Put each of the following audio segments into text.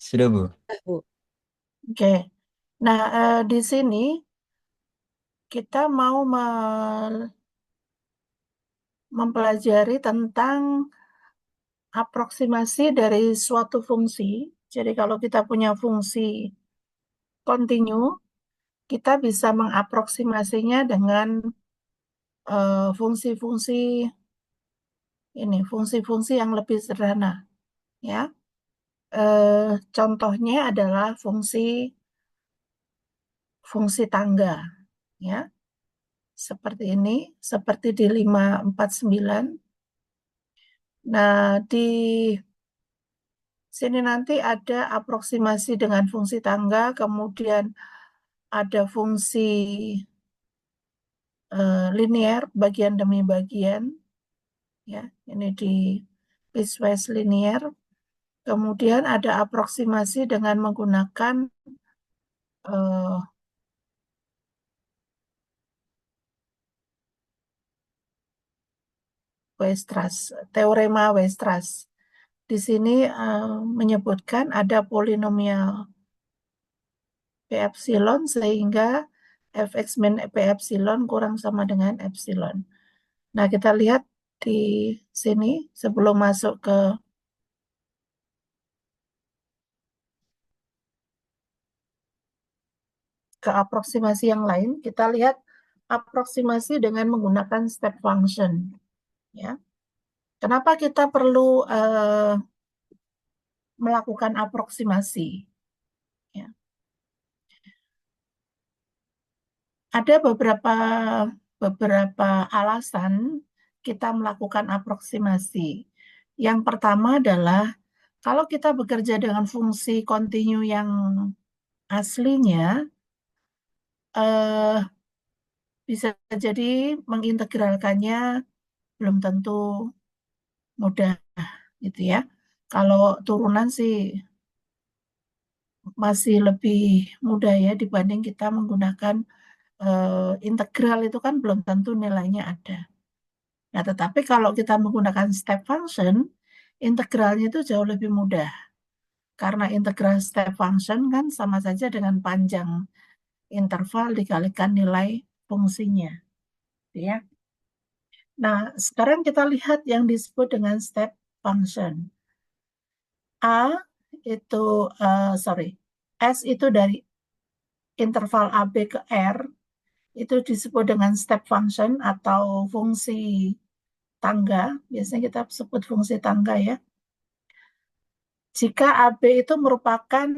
Sudah, Bu. Bu. Oke. Nah, di sini kita mau mempelajari tentang aproksimasi dari suatu fungsi. Jadi kalau kita punya fungsi kontinu, kita bisa mengaproksimasinya dengan fungsi-fungsi fungsi-fungsi yang lebih sederhana, ya. Contohnya adalah fungsi tangga, ya. Seperti ini, seperti di 549. Nah, di sini nanti ada aproksimasi dengan fungsi tangga, kemudian ada fungsi linear bagian demi bagian, ya. Ini di piecewise linear. Kemudian ada aproksimasi dengan menggunakan eh, Weierstrass, teorema Weierstrass. Di sini menyebutkan ada polinomial P epsilon sehingga fx min P epsilon kurang sama dengan epsilon. Nah, kita lihat di sini sebelum masuk ke aproksimasi yang lain, kita lihat aproksimasi dengan menggunakan step function, ya. Kenapa kita perlu melakukan aproksimasi? Ya. Ada beberapa alasan kita melakukan aproksimasi. Yang pertama adalah kalau kita bekerja dengan fungsi kontinu yang aslinya, eh, bisa jadi mengintegralkannya belum tentu mudah, gitu ya. Kalau turunan sih masih lebih mudah ya dibanding kita menggunakan integral itu kan belum tentu nilainya ada. Nah, tetapi kalau kita menggunakan step function, integralnya itu jauh lebih mudah. Karena integral step function kan sama saja dengan panjang interval dikalikan nilai fungsinya, ya. Nah, sekarang kita lihat yang disebut dengan step function. A itu, sorry, S itu dari interval AB ke R, itu disebut dengan step function atau fungsi tangga. Biasanya kita sebut fungsi tangga ya. Jika AB itu merupakan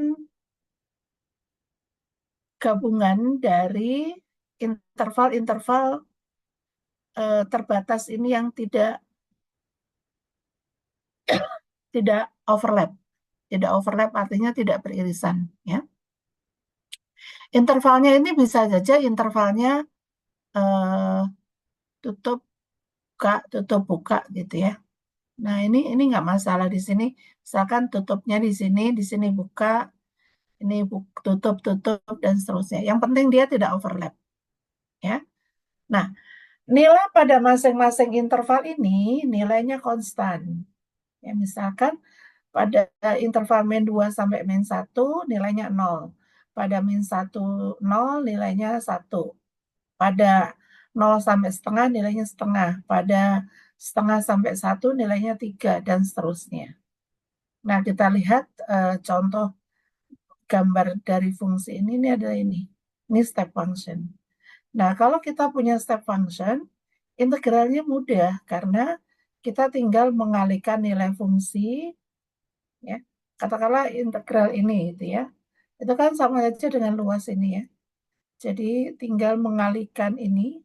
gabungan dari interval-interval terbatas ini yang tidak overlap. Tidak overlap artinya tidak beririsan, ya. Intervalnya ini bisa saja intervalnya eh, tutup buka gitu ya. Nah, ini nggak masalah di sini. Misalkan tutupnya di sini buka, ini tutup tutup dan seterusnya. Yang penting dia tidak overlap, ya. Nah, nilai pada masing-masing interval ini nilainya konstan. Ya, misalkan pada interval min 2 sampai min 1 nilainya 0. Pada min 1, 0 nilainya 1. Pada 0 sampai setengah nilainya setengah. Pada setengah sampai 1 nilainya 3 dan seterusnya. Nah, kita lihat contoh gambar dari fungsi ini adalah ini. Ini step function. Nah, kalau kita punya step function, integralnya mudah karena kita tinggal mengalihkan nilai fungsi, ya. Katakanlah integral ini itu ya. Itu kan sama saja dengan luas ini ya. Jadi tinggal mengalihkan ini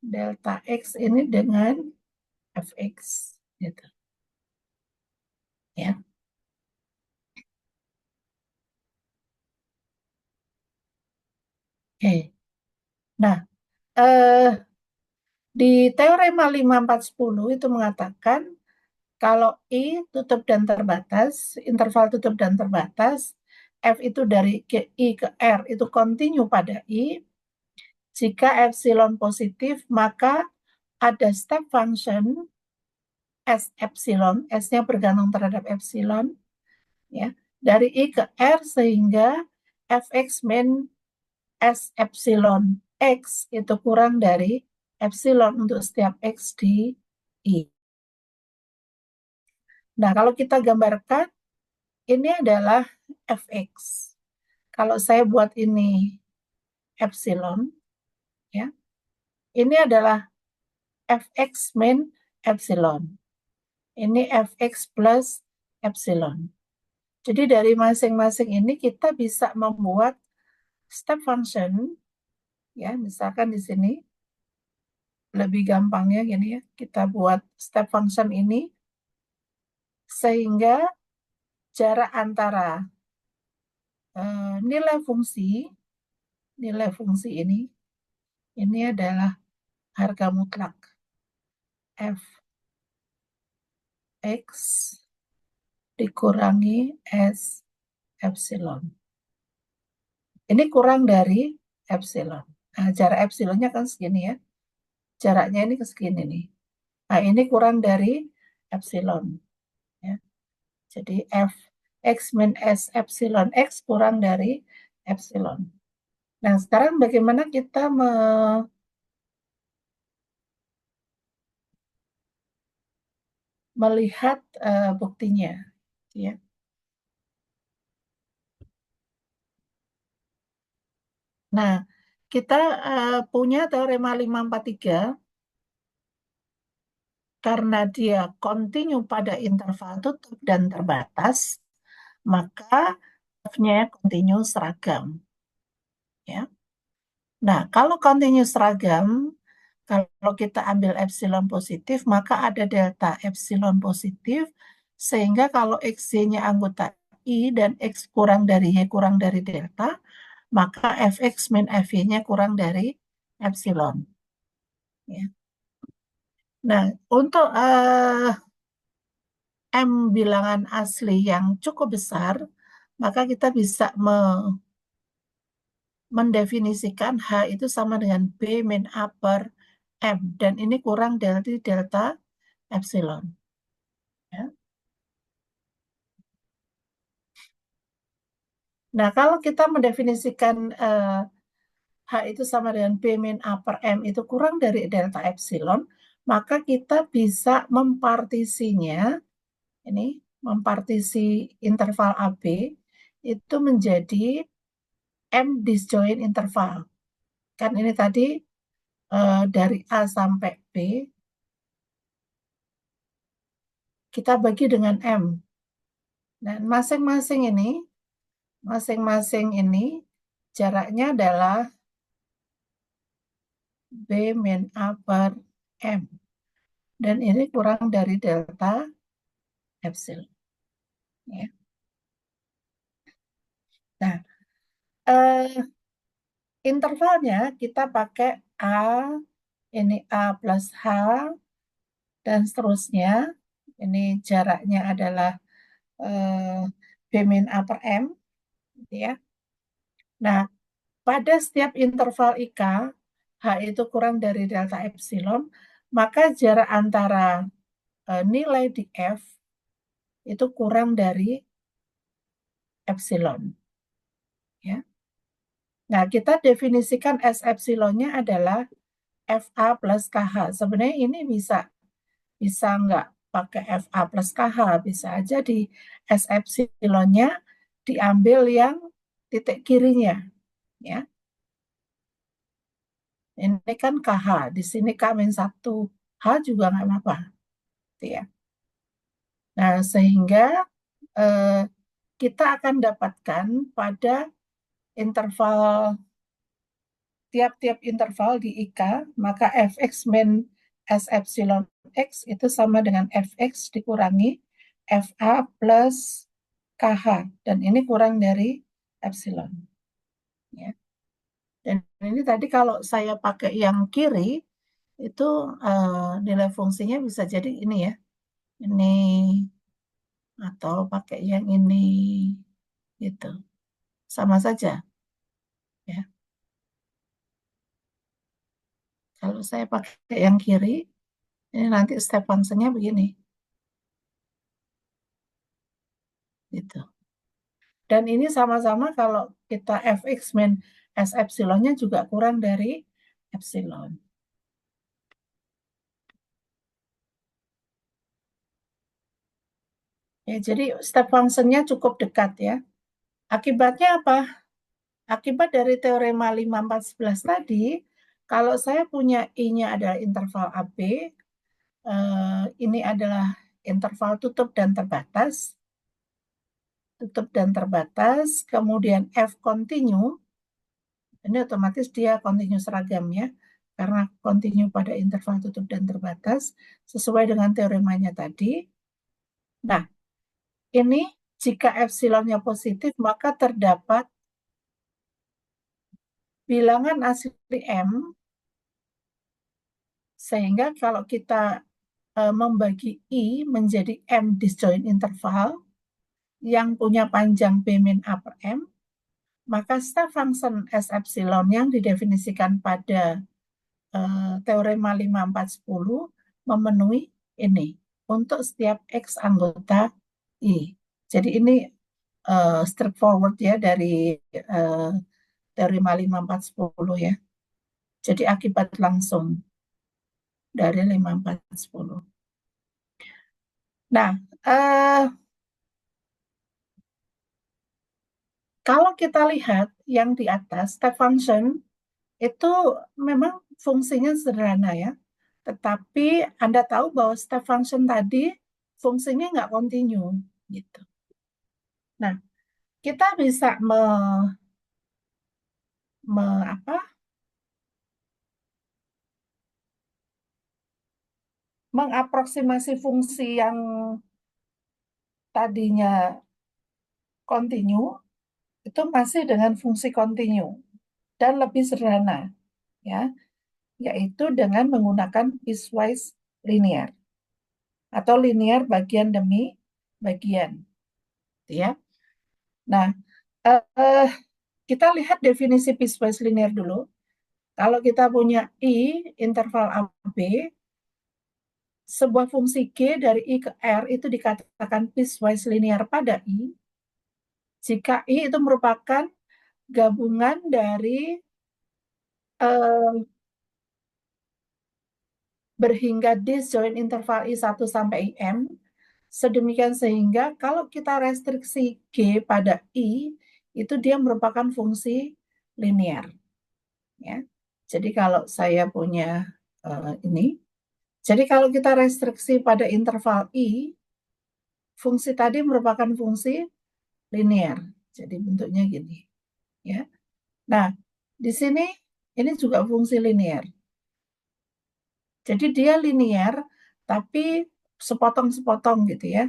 delta x ini dengan fx gitu. Ya. Oke. Nah, di teorema 5410 itu mengatakan kalau I tutup dan terbatas, interval tutup dan terbatas, F itu dari I ke R itu kontinu pada I. Jika epsilon positif, maka ada step function S epsilon, S-nya bergantung terhadap epsilon, ya. dari I ke R sehingga fx min S epsilon X itu kurang dari epsilon untuk setiap X di I. Nah, kalau kita gambarkan, ini adalah fx. Kalau saya buat ini epsilon, ya, ini adalah fx min epsilon. Ini fx plus epsilon. Jadi dari masing-masing ini kita bisa membuat step function, ya, misalkan di sini lebih gampangnya gini ya, kita buat step function ini sehingga jarak antara nilai fungsi ini adalah harga mutlak fx dikurangi s epsilon. Ini kurang dari epsilon. Nah, jarak epsilonnya kan segini ya. Jaraknya ini ke segini nih. Nah, ini kurang dari epsilon. Ya. Jadi f x min s epsilon x kurang dari epsilon. Nah, sekarang bagaimana kita melihat buktinya? Ya. Nah, kita punya teorema 543 karena dia kontinu pada interval tutup dan terbatas, maka F-nya kontinu seragam. Ya. Nah, kalau kontinu seragam, kalau kita ambil epsilon positif, maka ada delta epsilon positif, sehingga kalau XY-nya anggota I dan X kurang dari Y kurang dari delta, maka fx min fy-nya kurang dari epsilon. Ya. Nah, untuk M bilangan asli yang cukup besar, maka kita bisa mendefinisikan H itu sama dengan B min A per M. Dan ini kurang dari delta epsilon. Ya. Nah, kalau kita mendefinisikan H itu sama dengan B min A per M itu kurang dari delta epsilon, maka kita bisa mempartisinya, ini mempartisi interval AB itu menjadi M disjoint interval. Kan ini tadi dari A sampai B kita bagi dengan M. Dan masing-masing ini jaraknya adalah B min A per M. Dan ini kurang dari delta epsilon. Ya. Nah, intervalnya kita pakai A, ini A plus H, dan seterusnya. Ini jaraknya adalah B min A per M. Gitu ya. Nah, pada setiap interval IK, H itu kurang dari delta epsilon, maka jarak antara nilai di F itu kurang dari epsilon. Ya. Nah, kita definisikan S epsilonnya adalah FA plus KH. Sebenarnya ini bisa nggak pakai FA plus KH, bisa aja di S epsilonnya diambil yang titik kirinya. Ya. Ini kan KH, di sini K-1, H juga nggak apa-apa. Gitu ya. Nah, sehingga eh, kita akan dapatkan pada interval, tiap-tiap interval di IK, maka fx min S epsilon X itu sama dengan fx dikurangi FA plus KH. Dan ini kurang dari epsilon. Ya. Dan ini tadi kalau saya pakai yang kiri, itu nilai fungsinya bisa jadi ini ya, ini atau pakai yang ini gitu. Sama saja ya. Kalau saya pakai yang kiri, ini nanti step function-nya begini gitu. Dan ini sama-sama kalau kita fx min s epsilonnya juga kurang dari epsilon. Ya, jadi step functionnya cukup dekat ya. Akibatnya apa? Akibat dari teorema 5, 4, 11 tadi, kalau saya punya I-nya adalah interval AB, ini adalah interval tutup dan terbatas, kemudian F continue, ini otomatis dia continue seragam ya, karena continue pada interval tutup dan terbatas, sesuai dengan teoremanya tadi. Nah, ini jika epsilonnya positif, maka terdapat bilangan asli M, sehingga kalau kita membagi I menjadi M disjoint interval yang punya panjang B min A per M, maka step function S epsilon yang didefinisikan pada teorema 5, 4, 10 memenuhi ini untuk setiap X anggota I. Jadi ini straightforward ya dari uh, teorema 5, 4, 10 ya. Jadi akibat langsung dari 5, 4, 10. Nah, kalau kita lihat yang di atas, step function itu memang fungsinya sederhana ya. Tetapi Anda tahu bahwa step function tadi fungsinya nggak kontinu gitu. Nah, kita bisa me, apa, mengaproksimasi fungsi yang tadinya kontinu itu masih dengan fungsi kontinu dan lebih sederhana ya, yaitu dengan menggunakan piecewise linear atau linear bagian demi bagian ya. Nah, eh, kita lihat definisi piecewise linear dulu. Kalau kita punya I interval AB, sebuah fungsi G dari I ke R itu dikatakan piecewise linear pada I, jika I itu merupakan gabungan dari eh, berhingga disjoint interval I1 sampai IM, sedemikian sehingga kalau kita restriksi G pada I, itu dia merupakan fungsi linear. Ya. Jadi kalau saya punya ini, jadi kalau kita restriksi pada interval I, fungsi tadi merupakan fungsi linear. Jadi bentuknya gini, ya. Nah, di sini ini juga fungsi linear. Jadi dia linear, tapi sepotong-sepotong gitu ya.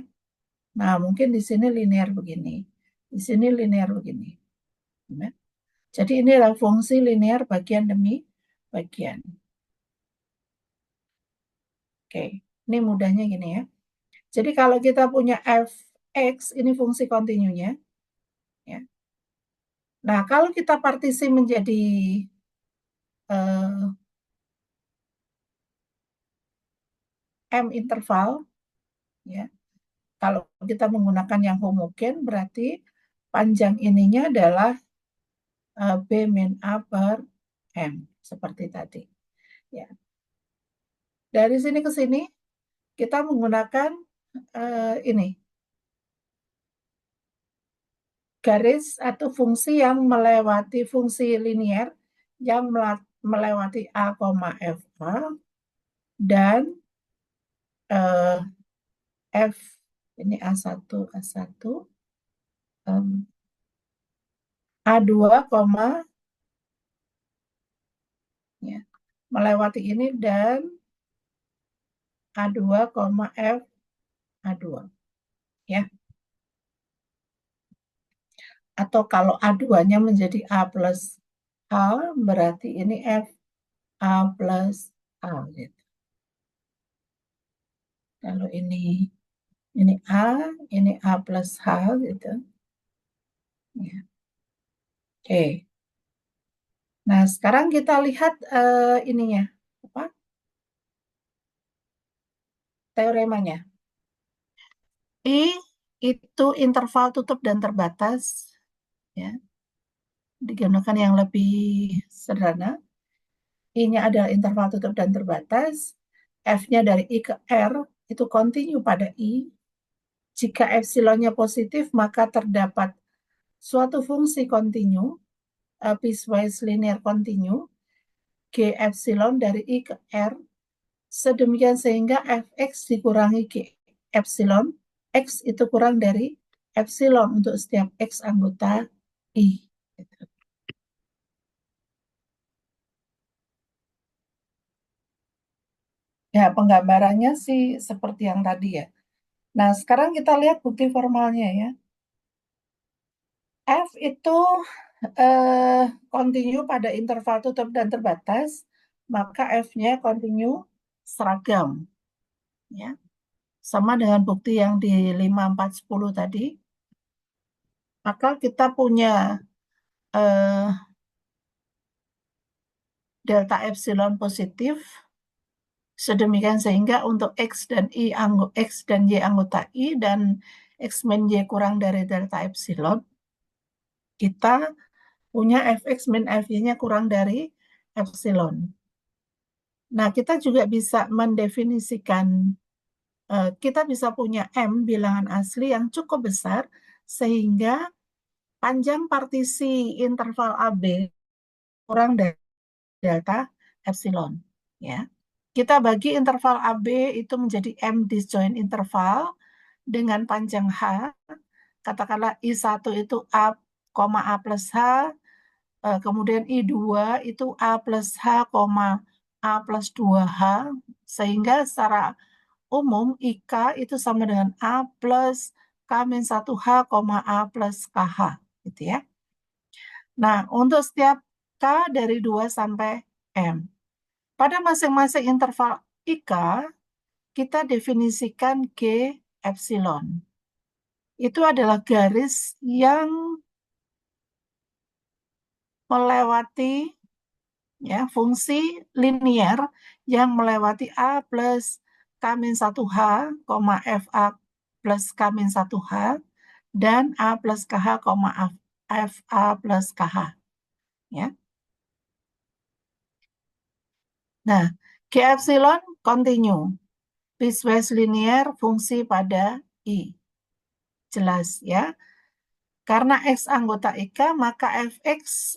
Nah, mungkin di sini linear begini, di sini linear begini. Ya. Jadi ini adalah fungsi linear bagian demi bagian. Oke, ini mudahnya gini ya. Jadi kalau kita punya fx, ini fungsi kontinunya. Ya. Nah, kalau kita partisi menjadi eh, M interval, ya. Kalau kita menggunakan yang homogen, berarti panjang ininya adalah B min A per M, seperti tadi. Ya. Dari sini ke sini, kita menggunakan ini, garis atau fungsi yang melewati fungsi linear, yang melewati A, F A, dan eh, F, ini A1, A2, ya, melewati ini dan A2, F A2 ya. Atau kalau A2-nya menjadi A plus A, berarti ini F A plus A gitu. Kalau ini A, ini A plus H gitu. Ya. Oke. Nah, sekarang kita lihat ininya apa? Teoremanya. I itu interval tutup dan terbatas ya. Digunakan yang lebih sederhana. I-nya adalah interval tutup dan terbatas. F-nya dari I ke R itu continue pada I. Jika epsilonnya positif, maka terdapat suatu fungsi kontinu, piecewise linear continue, G epsilon dari I ke R, sedemikian sehingga Fx dikurangi G epsilon, X itu kurang dari epsilon untuk setiap X anggota I. Ya, penggambarannya sih seperti yang tadi ya. Nah, sekarang kita lihat bukti formalnya ya. F itu continue pada interval tutup dan terbatas, maka F-nya continue seragam. Ya. Sama dengan bukti yang di 5, 4, 10 tadi, maka kita punya eh, delta epsilon positif, sedemikian sehingga untuk X dan X dan Y anggota I dan X min Y kurang dari delta epsilon, kita punya Fx min Fy-nya kurang dari epsilon. Nah, kita juga bisa mendefinisikan, kita bisa punya M bilangan asli yang cukup besar, sehingga panjang partisi interval AB kurang dari delta epsilon. Ya. Kita bagi interval AB itu menjadi M disjoint interval dengan panjang H, katakanlah I1 itu A, A plus H, kemudian I2 itu A plus H, A plus 2H, sehingga secara umum IK itu sama dengan A plus K min 1H, A plus KH. Gitu ya. Nah, untuk setiap K dari 2 sampai M. Pada masing-masing interval IK, kita definisikan G epsilon. Itu adalah garis yang melewati ya fungsi linier yang melewati A plus K min 1H, FA plus K min 1H, dan A plus KH, FA plus KH. Ya. Nah, G epsilon continue, piecewise linear fungsi pada I. Jelas ya. Karena X anggota IK, maka Fx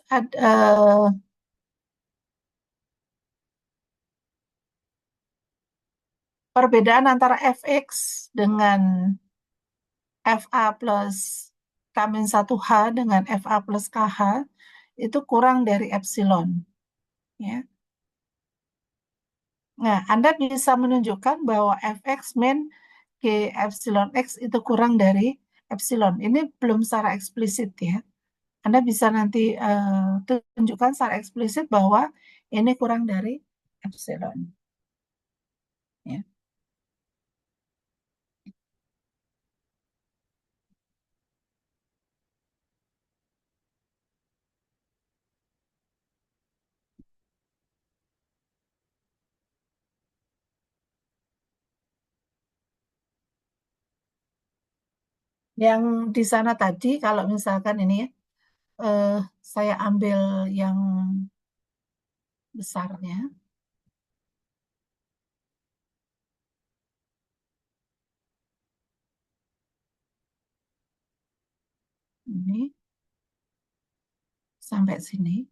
perbedaan antara Fx dengan Fa plus K min 1H dengan Fa plus KH itu kurang dari epsilon. Ya. Nah, Anda bisa menunjukkan bahwa Fx min G epsilon X itu kurang dari epsilon. Ini belum secara eksplisit ya. Anda bisa nanti tunjukkan secara eksplisit bahwa ini kurang dari epsilon. Ya. Yang di sana tadi, kalau misalkan ini ya, eh, saya ambil yang besarnya, ini sampai sini.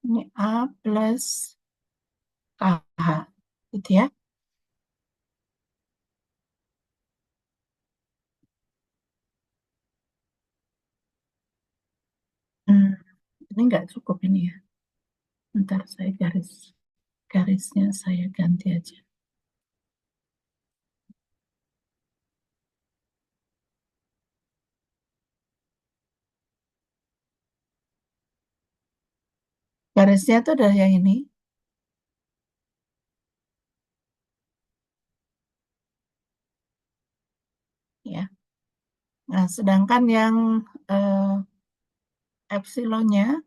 Ini A plus KH, gitu ya. Hmm, ini nggak cukup ini ya. Bentar saya garisnya saya ganti aja. Garisnya tuh dari yang ini. Nah, sedangkan yang epsilonnya,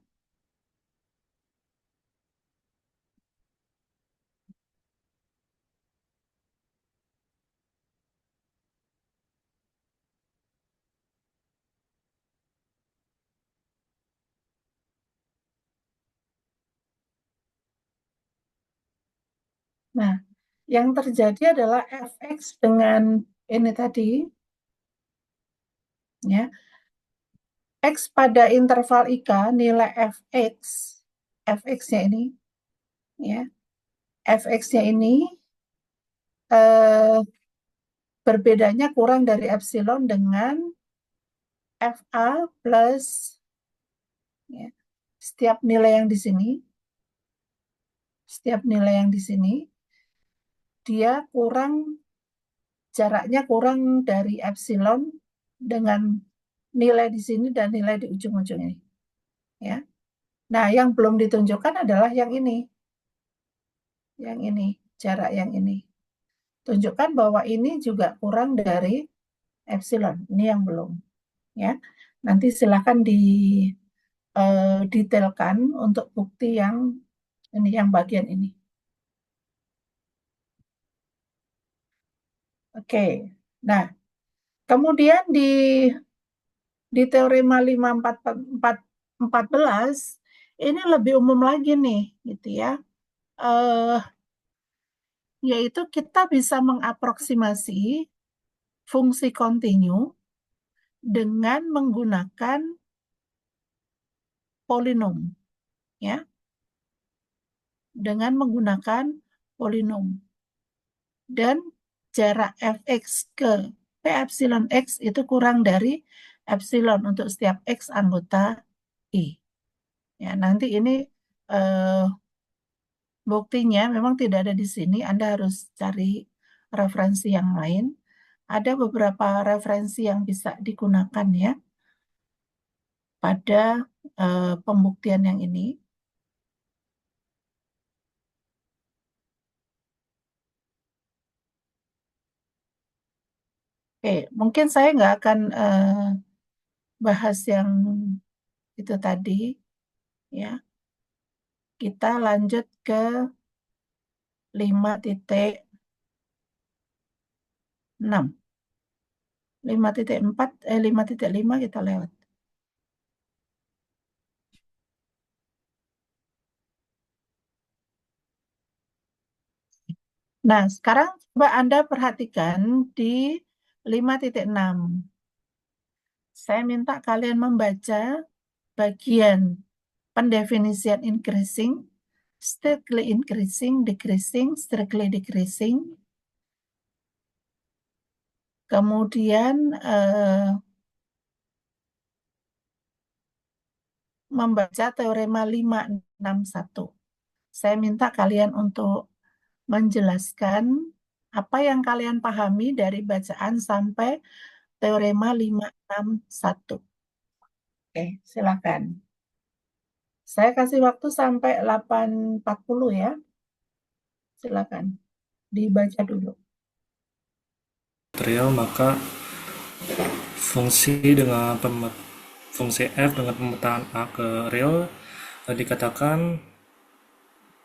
nah, yang terjadi adalah fx dengan ini tadi, ya, x pada interval IK, nilai fx-nya ini, ya, fx-nya ini eh, berbedanya kurang dari epsilon dengan fa plus, ya, setiap nilai yang di sini, setiap nilai yang di sini, dia kurang, jaraknya kurang dari epsilon dengan nilai di sini dan nilai di ujung-ujung ini, ya. Nah, yang belum ditunjukkan adalah yang ini, jarak yang ini. Tunjukkan bahwa ini juga kurang dari epsilon. Ini yang belum, ya. Nanti silakan detailkan untuk bukti yang ini, yang bagian ini. Oke. Nah, kemudian di teorema 5 4 14 ini lebih umum lagi nih, gitu ya. Eh, Yaitu kita bisa mengaproksimasi fungsi kontinu dengan menggunakan polinom, ya, dengan menggunakan polinom, dan jarak fx ke p epsilon x itu kurang dari epsilon untuk setiap x anggota I. Ya, nanti ini eh, buktinya memang tidak ada di sini. Anda harus cari referensi yang lain. Ada beberapa referensi yang bisa digunakan, ya, pada pembuktian yang ini. Oke, mungkin saya nggak akan bahas yang itu tadi, ya. Kita lanjut ke 5.6. 5.4, 5.5 kita lewat. Nah, sekarang coba Anda perhatikan di 5.6. Saya minta kalian membaca bagian pendefinisian increasing, strictly increasing, decreasing, strictly decreasing. Kemudian membaca teorema 561. Saya minta kalian untuk menjelaskan apa yang kalian pahami dari bacaan sampai teorema 561. Oke, silakan. Saya kasih waktu sampai 8.40, ya. Silakan dibaca dulu. Material maka fungsi dengan fungsi f dengan pemetaan a ke real dikatakan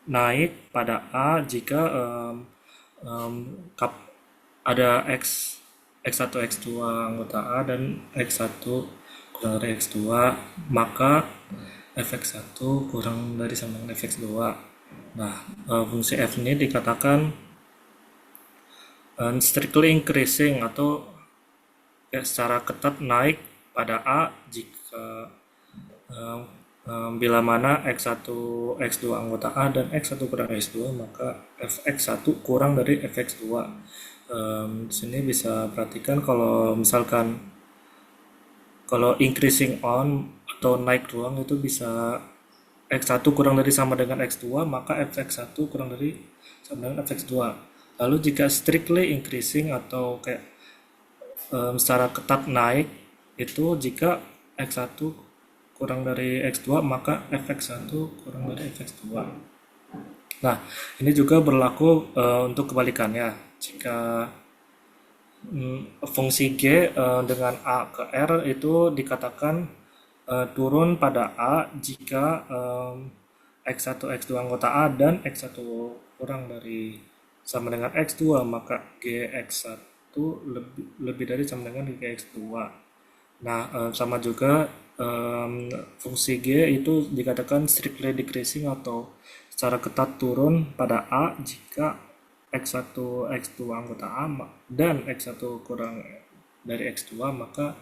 naik pada a jika em, kap- ada x1 x2 anggota a dan x1 kurang dari x2, maka fx1 kurang dari sama dengan fx2. Nah, fungsi f ini dikatakan strictly increasing atau secara ketat naik pada A jika um, bila mana X1 X2 anggota A dan X1 kurang X2, maka Fx1 kurang dari Fx2. Di sini bisa perhatikan kalau misalkan kalau increasing on atau naik ruang itu bisa X1 kurang dari sama dengan X2, maka Fx1 kurang dari sama dengan Fx2. Lalu jika strictly increasing atau kayak secara ketat naik itu jika X1 kurang dari X2, maka Fx1 kurang dari Fx2. Nah, ini juga berlaku untuk kebalikannya. Jika Fungsi G dengan A ke R itu dikatakan turun pada A jika X1, X2 anggota A dan X1 kurang dari sama dengan X2, maka Gx1 lebih dari sama dengan Gx2. Nah, sama juga fungsi G itu dikatakan strictly decreasing atau secara ketat turun pada A jika X1, X2 anggota A dan X1 kurang dari X2, maka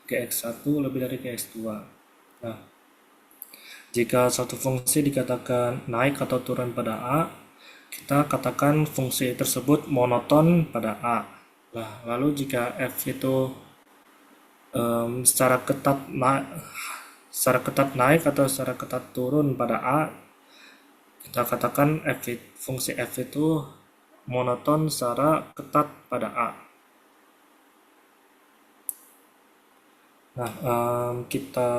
Gx1 lebih dari Gx2. Nah, jika satu fungsi dikatakan naik atau turun pada A, kita katakan fungsi tersebut monoton pada A. Nah, lalu jika f itu secara ketat naik atau secara ketat turun pada A, kita katakan fungsi f itu monoton secara ketat pada A. Nah, kita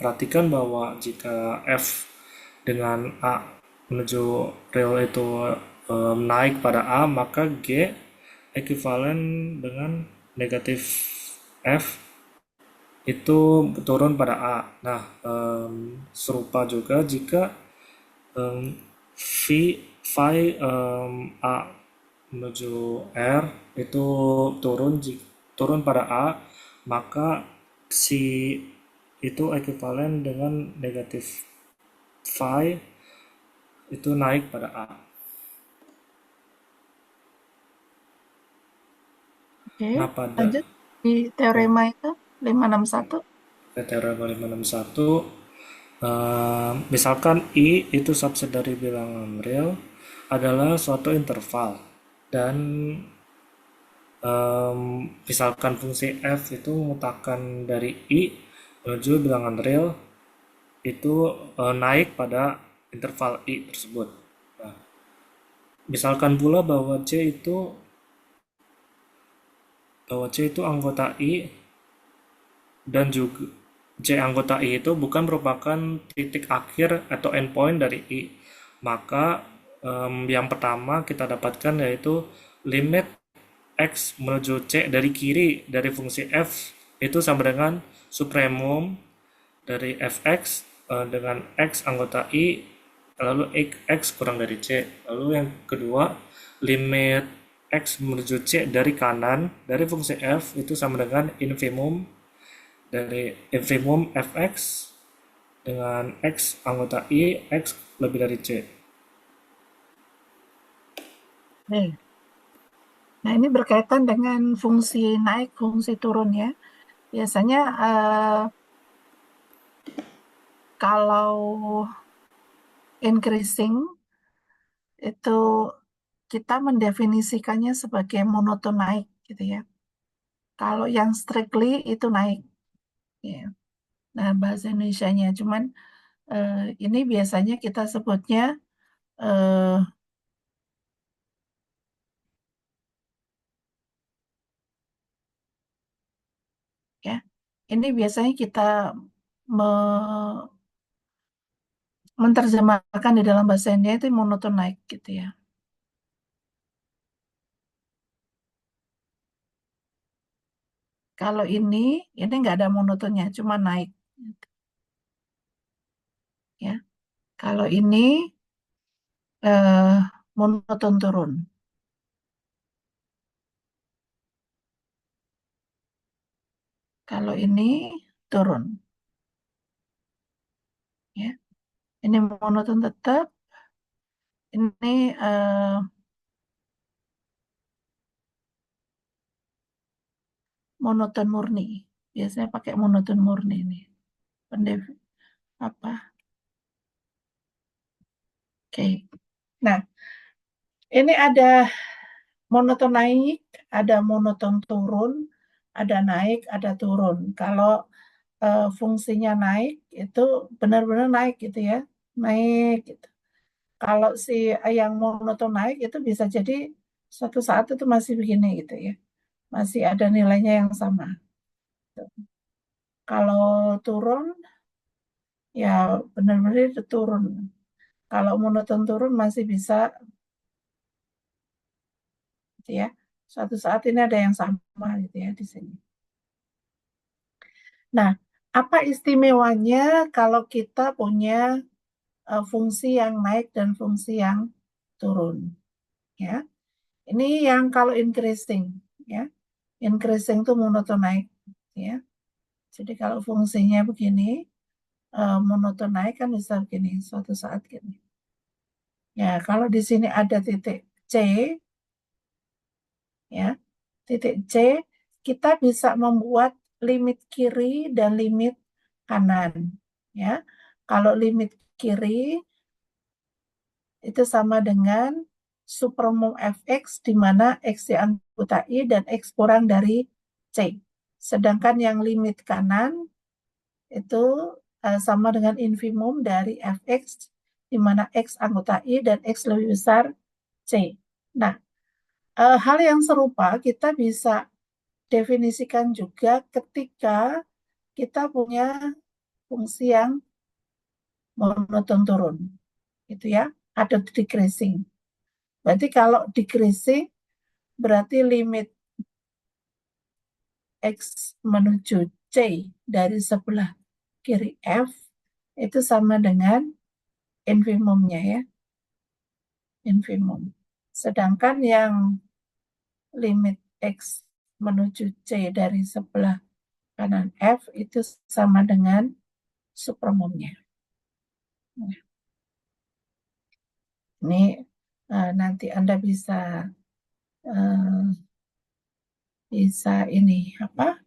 perhatikan bahwa jika f dengan A menuju real itu naik pada A, maka G ekuivalen dengan negatif F itu turun pada A. Nah, serupa juga jika em, V phi A menuju R itu turun pada A, maka si itu ekuivalen dengan negatif phi itu naik pada A. Oke, Nah, pada lanjut di oke, teorema itu 561. teorema 561, misalkan I itu subset dari bilangan real adalah suatu interval dan misalkan fungsi f itu memutakan dari I menuju bilangan real itu naik pada interval I tersebut. Nah, misalkan pula bahwa C itu anggota I dan juga C anggota I itu bukan merupakan titik akhir atau endpoint dari I. Maka yang pertama kita dapatkan yaitu limit X menuju C dari kiri dari fungsi F itu sama dengan supremum dari Fx dengan X anggota I lalu X kurang dari C. Lalu yang kedua, limit X menuju C dari kanan dari fungsi F itu sama dengan infimum dari infimum Fx dengan X anggota I, X lebih dari C. Nih. Nah, ini berkaitan dengan fungsi naik, fungsi turun ya. Biasanya kalau increasing itu kita mendefinisikannya sebagai monoton naik gitu ya. Kalau yang strictly itu naik ya. Nah, bahasa Indonesianya cuman eh, ini biasanya kita sebutnya eh, ya. Ini biasanya kita me- menerjemahkan di dalam bahasa India itu monoton naik gitu ya. Kalau ini nggak ada monotonnya, cuma naik ya. Kalau ini eh, monoton turun. Kalau ini turun ya. Ini monoton tetap. Ini monoton murni. Biasanya pakai monoton murni ini. Pendev apa? Oke. Nah, ini ada monoton naik, ada monoton turun, ada naik, ada turun. Kalau fungsinya naik itu benar-benar naik gitu ya, naik gitu. Kalau si yang monoton naik itu bisa jadi suatu saat itu masih begini gitu ya, masih ada nilainya yang sama. Kalau turun ya benar-benar itu turun. Kalau monoton turun masih bisa gitu ya. Suatu saat ini ada yang sama gitu ya di sini. Nah, apa istimewanya kalau kita punya fungsi yang naik dan fungsi yang turun? Ya, ini yang kalau increasing, ya, increasing itu monoton naik, ya. Jadi kalau fungsinya begini, monoton naik kan bisa begini, suatu saat gini. Ya, kalau di sini ada titik C, ya, titik C, kita bisa membuat limit kiri dan limit kanan. Ya, kalau limit kiri itu sama dengan supermum fx di mana x dianggota I dan x kurang dari C. Sedangkan yang limit kanan itu sama dengan infimum dari fx di mana x anggota I dan x lebih besar C. Nah, hal yang serupa kita bisa definisikan juga ketika kita punya fungsi yang monoton turun, gitu ya, ada decreasing. Berarti kalau decreasing berarti limit x menuju C dari sebelah kiri F itu sama dengan infimumnya ya, infimum. Sedangkan yang limit x menuju C dari sebelah kanan F itu sama dengan supermumnya. Ini nanti Anda uh, bisa ini apa?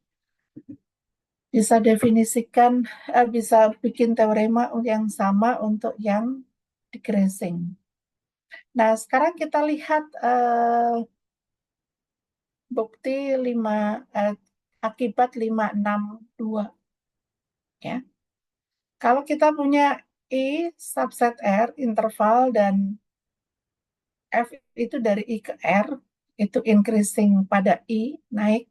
Bisa definisikan, bisa bikin teorema yang sama untuk yang decreasing. Nah, sekarang kita lihat bukti akibat 562 ya. Kalau kita punya I subset R interval dan F itu dari I ke R itu increasing pada I naik.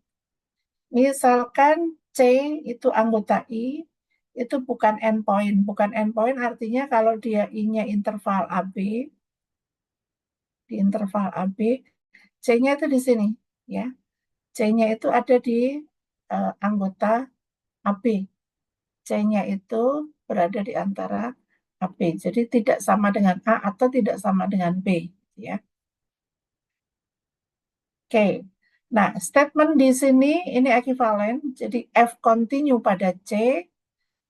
Misalkan C itu anggota I itu bukan endpoint. Bukan endpoint artinya kalau dia I-nya interval AB di interval AB C-nya itu di sini ya. C-nya itu ada di anggota AB. C-nya itu berada di antara AB. Jadi tidak sama dengan A atau tidak sama dengan B, ya. Oke. Nah, statement di sini ini ekuivalen. Jadi F continue pada C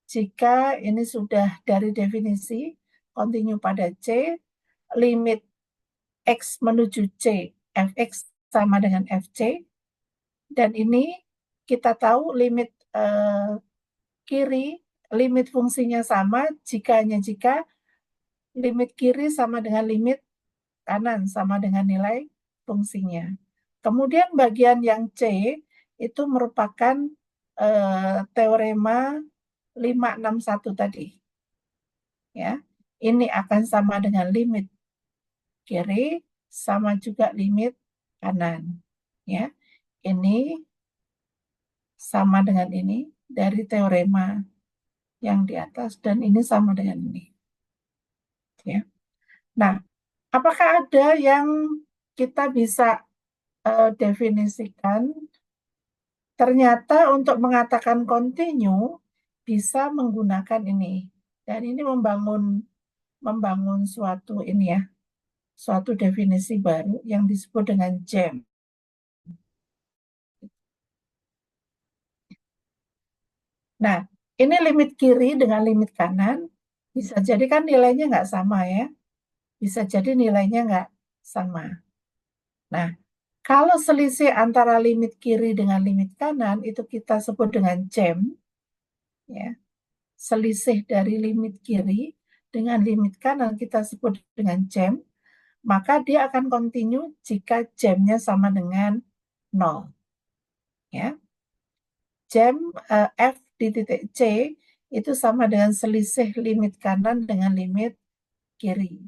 jika ini sudah dari definisi continue pada C, limit X menuju C, Fx sama dengan Fc. Dan ini kita tahu limit kiri, limit fungsinya sama jika limit kiri sama dengan limit kanan sama dengan nilai fungsinya. Kemudian bagian yang C itu merupakan teorema 561 tadi. Ya. Ini akan sama dengan limit kiri sama juga limit kanan. Ya. Ini sama dengan ini dari teorema yang di atas dan ini sama dengan ini. Ya. Nah, apakah ada yang kita bisa definisikan? Ternyata untuk mengatakan continue bisa menggunakan ini. Dan ini membangun suatu ini ya, suatu definisi baru yang disebut dengan jam. Nah, ini limit kiri dengan limit kanan. Bisa jadi kan nilainya nggak sama ya. Bisa jadi nilainya nggak sama. Nah, kalau selisih antara limit kiri dengan limit kanan itu kita sebut dengan jam. Ya. Selisih dari limit kiri dengan limit kanan kita sebut dengan jam, maka dia akan continue jika jamnya sama dengan 0. Ya. Jam F di titik C itu sama dengan selisih limit kanan dengan limit kiri.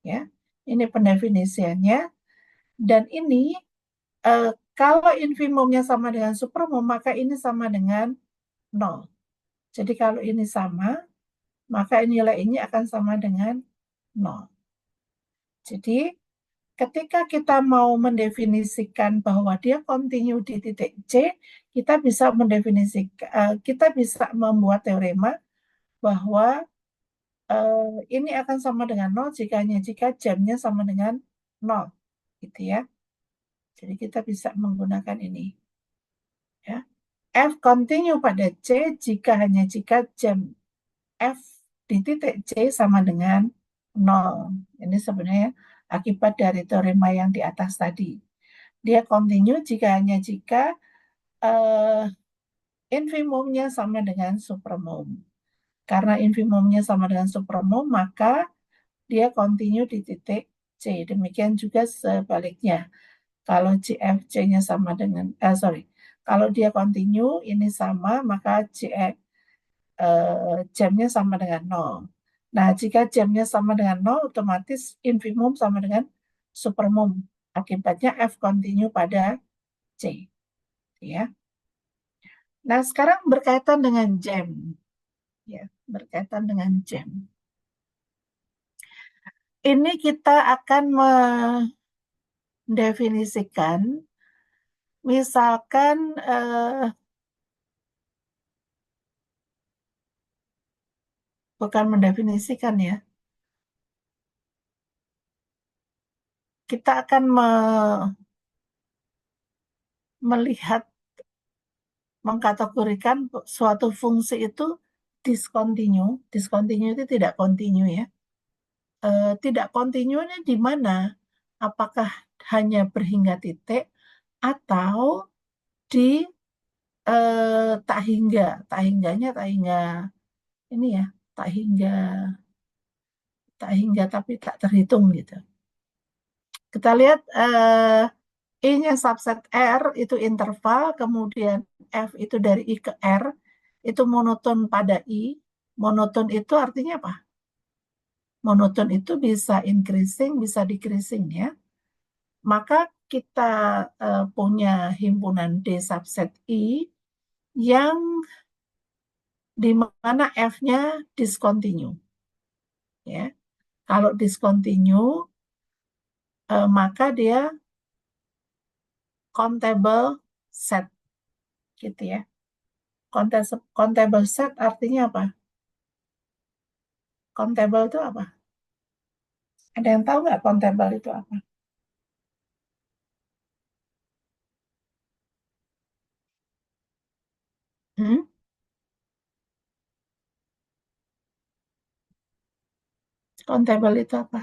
Ya. Ini pendefinisiannya. Dan ini kalau infimumnya sama dengan supermum, maka ini sama dengan 0. Jadi kalau ini sama, maka nilai ini akan sama dengan 0. Jadi ketika kita mau mendefinisikan bahwa dia continue di titik C, kita bisa mendefinisikan, kita bisa membuat teorema bahwa ini akan sama dengan nol jika jamnya sama dengan nol, gitu ya. Jadi kita bisa menggunakan ini, ya. F continue pada C jika jam F di titik C sama dengan nol. Ini sebenarnya akibat dari teorema yang di atas tadi. Dia continue jika eh, infimumnya sama dengan supermum. Karena infimumnya sama dengan supermum, maka dia continue di titik C. Demikian juga sebaliknya. Kalau CFC-nya sama dengan, kalau dia continue, ini sama, maka jamnya sama dengan nol. Nah, jika jamnya sama dengan nol, otomatis infimum sama dengan supermum. Akibatnya F continue pada C. Ya. Nah, sekarang berkaitan dengan jam. Ya, berkaitan dengan jam. Ini kita akan mendefinisikan, misalkan bukan mendefinisikan ya, kita akan melihat, mengkategorikan suatu fungsi itu discontinue. Discontinue itu tidak continue ya. Tidak continue-nya di mana? Apakah hanya berhingga titik atau di tak hingga? Tak hingganya tak hingga ini ya, tak hingga tapi tak terhitung gitu. Kita lihat I-nya subset R itu interval, kemudian F itu dari I ke R, itu monoton pada I. Monoton itu artinya apa? Monoton itu bisa increasing, bisa decreasing ya. Maka kita punya himpunan D subset I yang di mana F-nya discontinue. Ya. Kalau discontinue, maka dia countable set gitu ya. Countable set artinya apa? Countable itu apa? Ada yang tahu nggak countable itu apa? Hmm? Countable itu apa?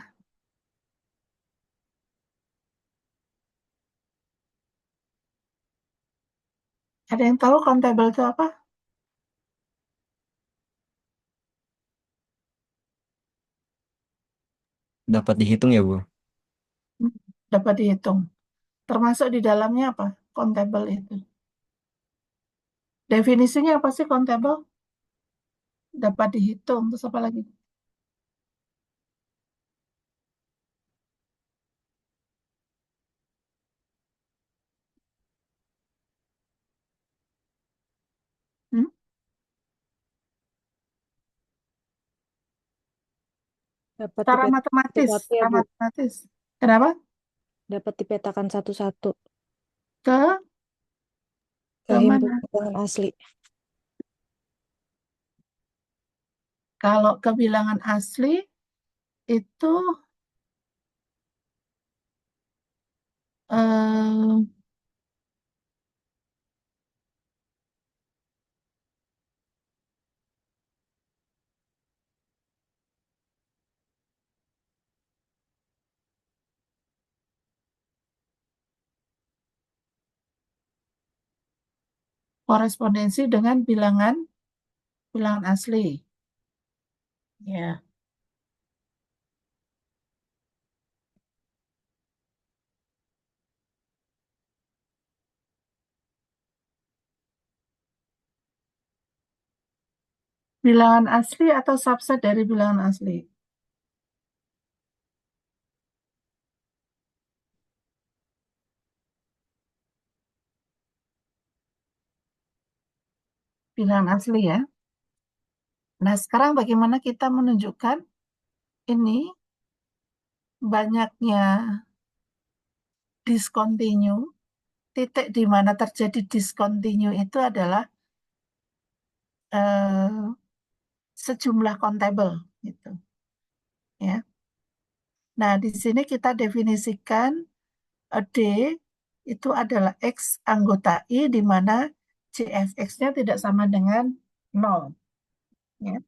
Ada yang tahu countable itu apa? Dapat dihitung ya, Bu? Hmm, dapat dihitung. Termasuk di dalamnya apa? Countable itu. Definisinya apa sih countable? Dapat dihitung. Terus apa lagi? Hmm? Dapat Secara dipetakan matematis. satu-satu ya, Secara Bu. matematis. Kenapa? Dapat dipetakan satu-satu Ke ke mana? himpunan asli. Kalau kebilangan asli itu eh, korespondensi dengan bilangan asli. Ya. Bilangan asli atau subset dari bilangan asli? Bilangan asli ya. Nah, sekarang bagaimana kita menunjukkan ini banyaknya discontinue, titik di mana terjadi discontinue itu adalah eh, sejumlah countable gitu ya. Nah, di sini kita definisikan D itu adalah X anggota I di mana JFX-nya tidak sama dengan 0 ya.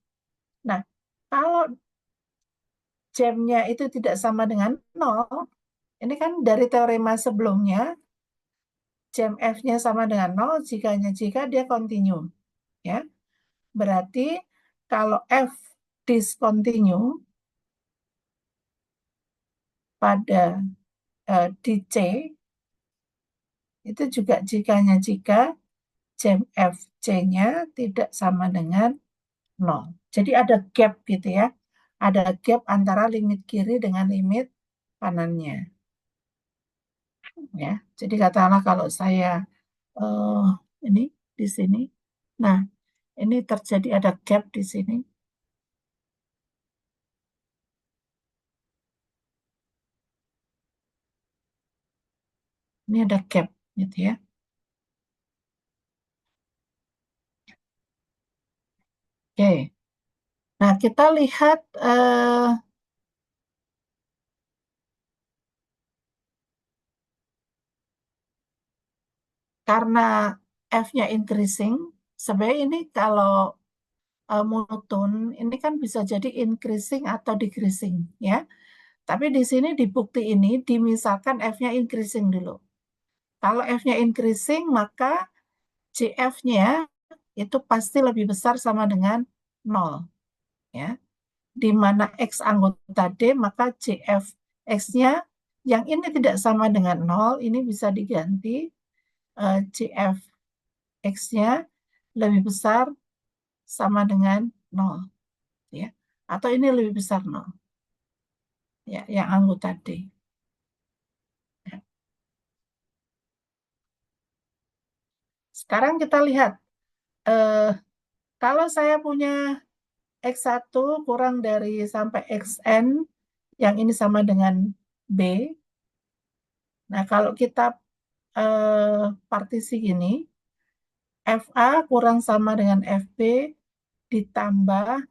Nah, kalau jam-nya itu tidak sama dengan 0, ini kan dari teorema sebelumnya jam F-nya sama dengan 0 jika dia continue ya. Berarti kalau F discontinue pada di C itu juga jika jam FC-nya tidak sama dengan 0. Jadi ada gap gitu ya. Ada gap antara limit kiri dengan limit kanannya. Ya. Jadi katakanlah kalau saya eh, ini di sini. Nah, ini terjadi ada gap di sini. Ini ada gap gitu ya. Oke. Nah, kita lihat karena F-nya increasing, sebenarnya ini kalau monotone, ini kan bisa jadi increasing atau decreasing ya. Tapi di sini di bukti ini dimisalkan F-nya increasing dulu. Kalau F-nya increasing, maka CF-nya itu pasti lebih besar sama dengan 0 ya. Di mana X anggota D, maka CF X-nya yang ini tidak sama dengan 0, ini bisa diganti CF X-nya lebih besar sama dengan 0 ya. Atau ini lebih besar 0 ya, yang anggota D. Ya. Sekarang kita lihat eh, kalau saya punya X1 kurang dari sampai XN, yang ini sama dengan B. Nah, kalau kita partisi gini, FA kurang sama dengan FB ditambah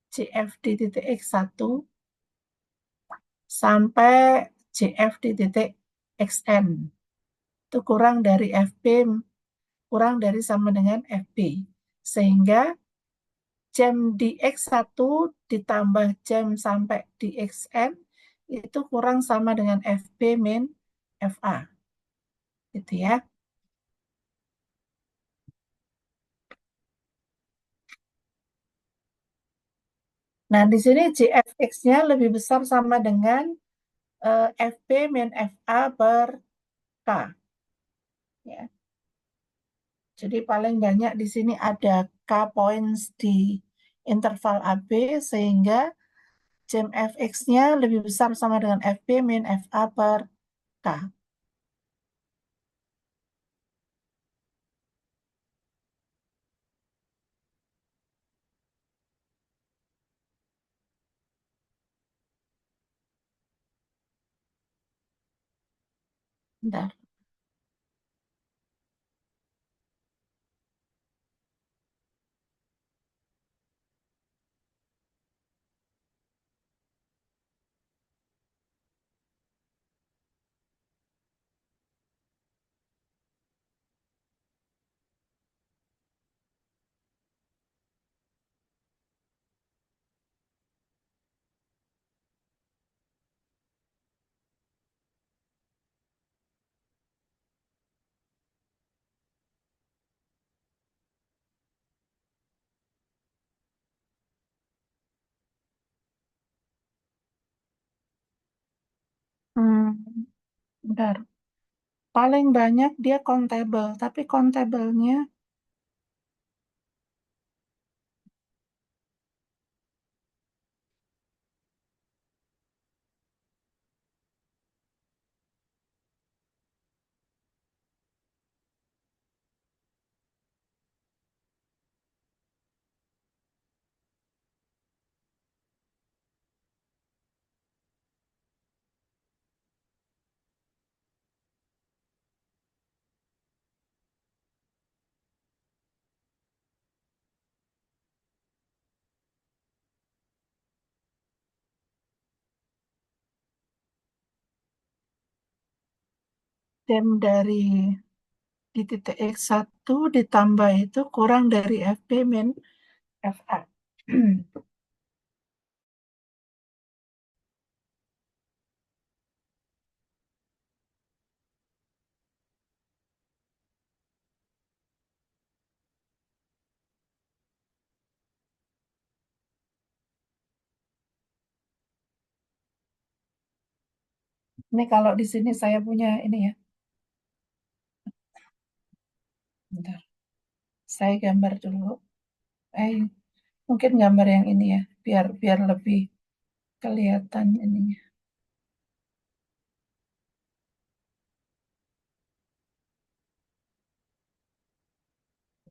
CF di titik X1 sampai CF di titik XN. Itu kurang dari FB, kurang dari sama dengan FB. Sehingga jam di X1 ditambah jam sampai di XN itu kurang sama dengan FB min FA. Gitu ya. Nah, di sini JFX-nya lebih besar sama dengan FB min FA per K. Ya. Jadi paling banyak di sini ada K points di interval AB sehingga jam Fx-nya lebih besar sama dengan FB min FA per K. Bentar. Bentar. Paling banyak dia countable, tapi countable-nya jam dari di titik X1 ditambah itu kurang dari FB min FA. Ini kalau di sini saya punya ini ya. Bentar. Saya gambar dulu. Mungkin gambar yang ini ya, biar lebih kelihatan ininya.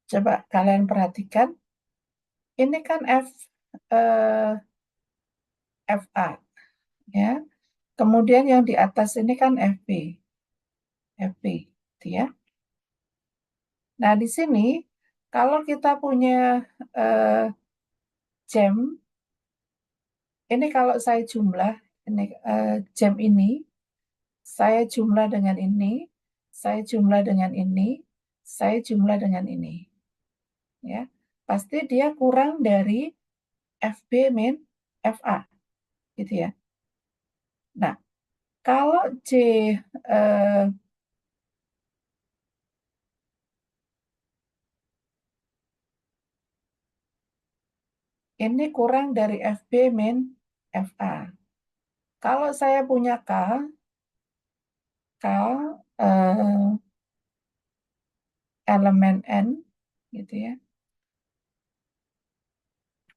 Coba kalian perhatikan, ini kan eh, FA ya. Kemudian yang di atas ini kan FB gitu ya. Nah, di sini kalau kita punya eh, jam, ini kalau saya jumlah ini jam ini, saya jumlah dengan ini, saya jumlah dengan ini, saya jumlah dengan ini, ya. Pasti dia kurang dari FB min FA, gitu ya. Nah, kalau eh, ini kurang dari FB min FA. Kalau saya punya K elemen N, gitu ya,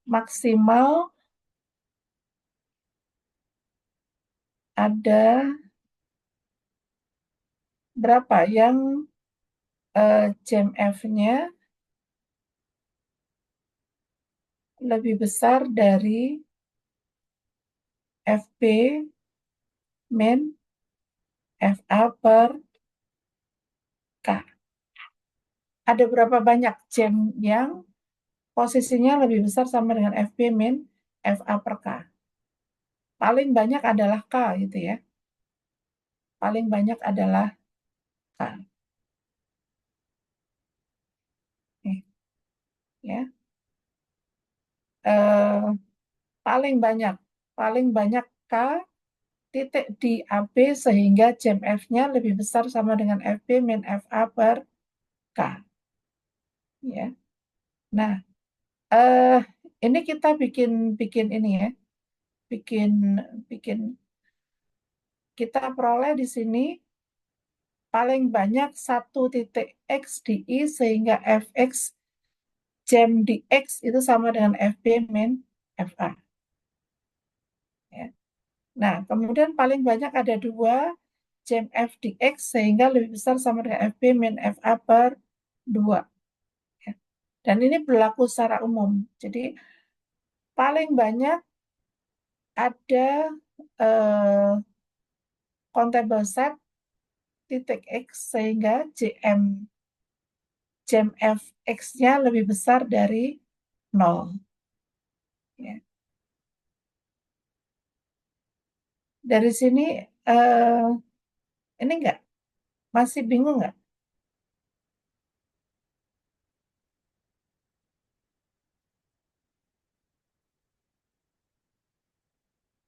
maksimal ada berapa yang jam F-nya lebih besar dari FB min FA per K. Ada berapa banyak jam yang posisinya lebih besar sama dengan FB min FA per K. Paling banyak adalah K gitu ya. Paling banyak adalah K. Nih, ya. Eh, paling banyak K titik di AB sehingga jam F-nya lebih besar sama dengan FB min FA per K. Ya. Nah, eh ini kita bikin bikin ini ya. Bikin bikin kita peroleh di sini paling banyak 1 titik X di I sehingga Fx jam di X itu sama dengan FB min FA. Ya. Nah, kemudian paling banyak ada 2 jam F di X sehingga lebih besar sama dengan FB min FA per 2. Ya. Dan ini berlaku secara umum. Jadi paling banyak ada countable set titik X sehingga jam Fx-nya lebih besar dari 0. Ya. Dari sini ini enggak? Masih bingung nggak?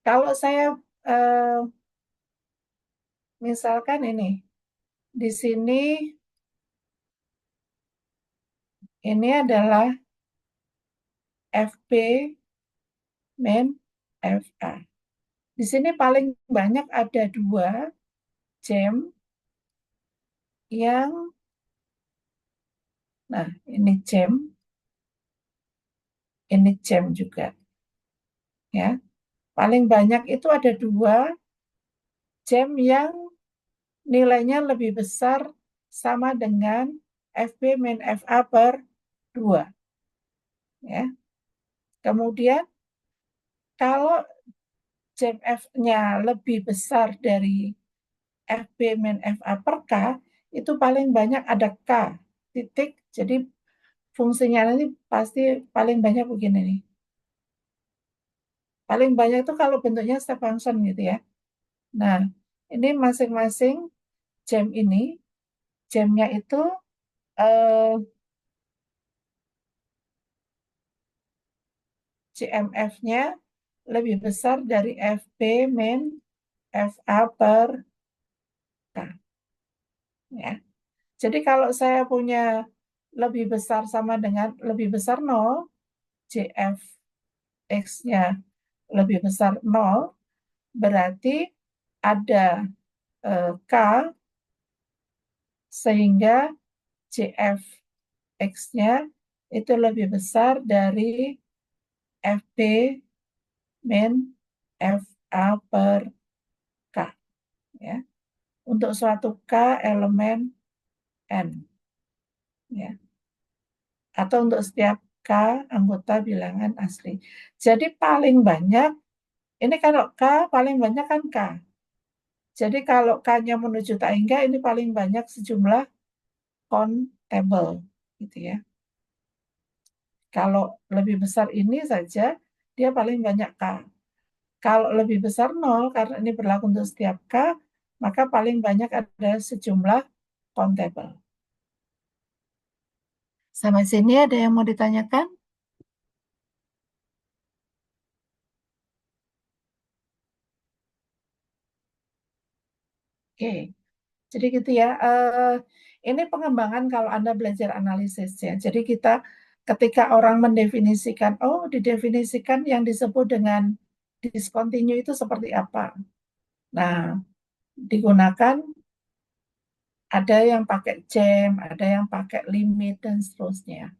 Kalau saya misalkan ini, di sini ini adalah FB min FA. Di sini paling banyak ada 2 jam yang, nah ini jam juga. Ya, paling banyak itu ada 2 jam yang nilainya lebih besar sama dengan FB min FA per 2. Ya. Kemudian kalau jam F-nya lebih besar dari FB min FA per K, itu paling banyak ada K titik. Jadi fungsinya nanti pasti paling banyak begini nih. Paling banyak itu kalau bentuknya step function gitu ya. Nah, ini masing-masing jamnya itu eh, CMF-nya lebih besar dari FB min FA per K. Ya. Jadi kalau saya punya lebih besar sama dengan lebih besar 0, JF X-nya lebih besar 0, berarti ada K sehingga JF X-nya itu lebih besar dari FB min FA per K. Ya. Untuk suatu K elemen N. Ya. Atau untuk setiap K anggota bilangan asli. Jadi paling banyak, ini kalau K paling banyak kan K. Jadi kalau K-nya menuju tak hingga, ini paling banyak sejumlah countable. Gitu ya. Kalau lebih besar ini saja, dia paling banyak K. Kalau lebih besar 0, karena ini berlaku untuk setiap K, maka paling banyak ada sejumlah countable. Sampai sini ada yang mau ditanyakan? Oke, jadi gitu ya. Ini pengembangan kalau Anda belajar analisis ya. Jadi kita ketika orang mendefinisikan, oh didefinisikan yang disebut dengan discontinue itu seperti apa. Nah, digunakan ada yang pakai jam, ada yang pakai limit dan seterusnya.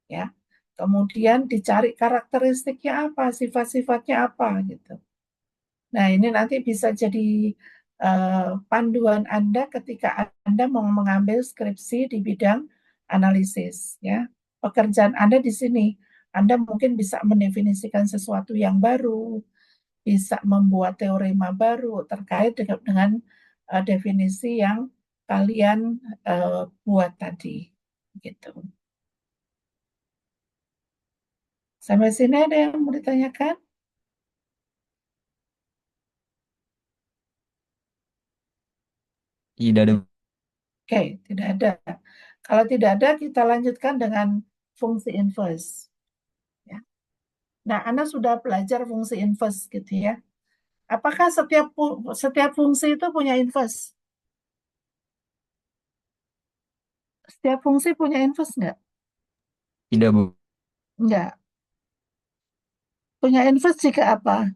Ya, kemudian dicari karakteristiknya apa, sifat-sifatnya apa gitu. Nah, ini nanti bisa jadi panduan Anda ketika Anda mau mengambil skripsi di bidang analisis. Ya, pekerjaan Anda di sini, Anda mungkin bisa mendefinisikan sesuatu yang baru, bisa membuat teorema baru terkait dengan definisi yang kalian buat tadi. Gitu. Sampai sini ada yang mau ditanyakan? Tidak ada. Oke, tidak ada. Kalau tidak ada, kita lanjutkan dengan fungsi inverse. Ya. Nah, Anda sudah belajar fungsi inverse gitu ya. Apakah setiap fungsi itu punya inverse? Setiap fungsi punya inverse nggak? Tidak, Bu. Nggak. Punya inverse jika apa?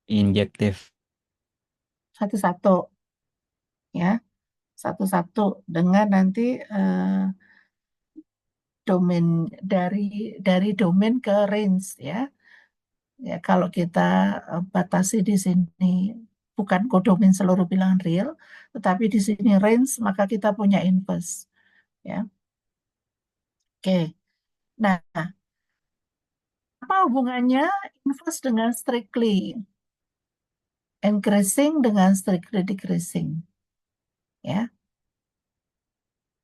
Injektif. Satu-satu. Ya, satu-satu dengan nanti domain dari domain ke range ya. Ya, kalau kita batasi di sini bukan kodomin seluruh bilangan real, tetapi di sini range, maka kita punya inverse. Ya, oke. Nah, apa hubungannya inverse dengan strictly increasing dengan strictly decreasing? Ya,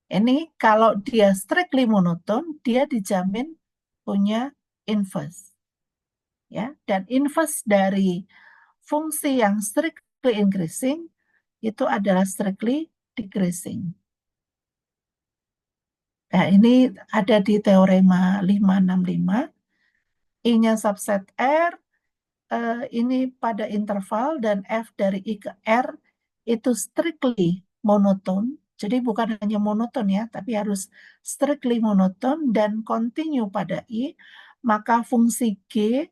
ini kalau dia strictly monoton, dia dijamin punya inverse. Ya, dan inverse dari fungsi yang strictly increasing itu adalah strictly decreasing. Nah, ini ada di teorema 565. I-nya subset R, ini pada interval, dan F dari I ke R itu strictly monoton. Jadi bukan hanya monoton ya, tapi harus strictly monoton dan continue pada I. Maka fungsi G,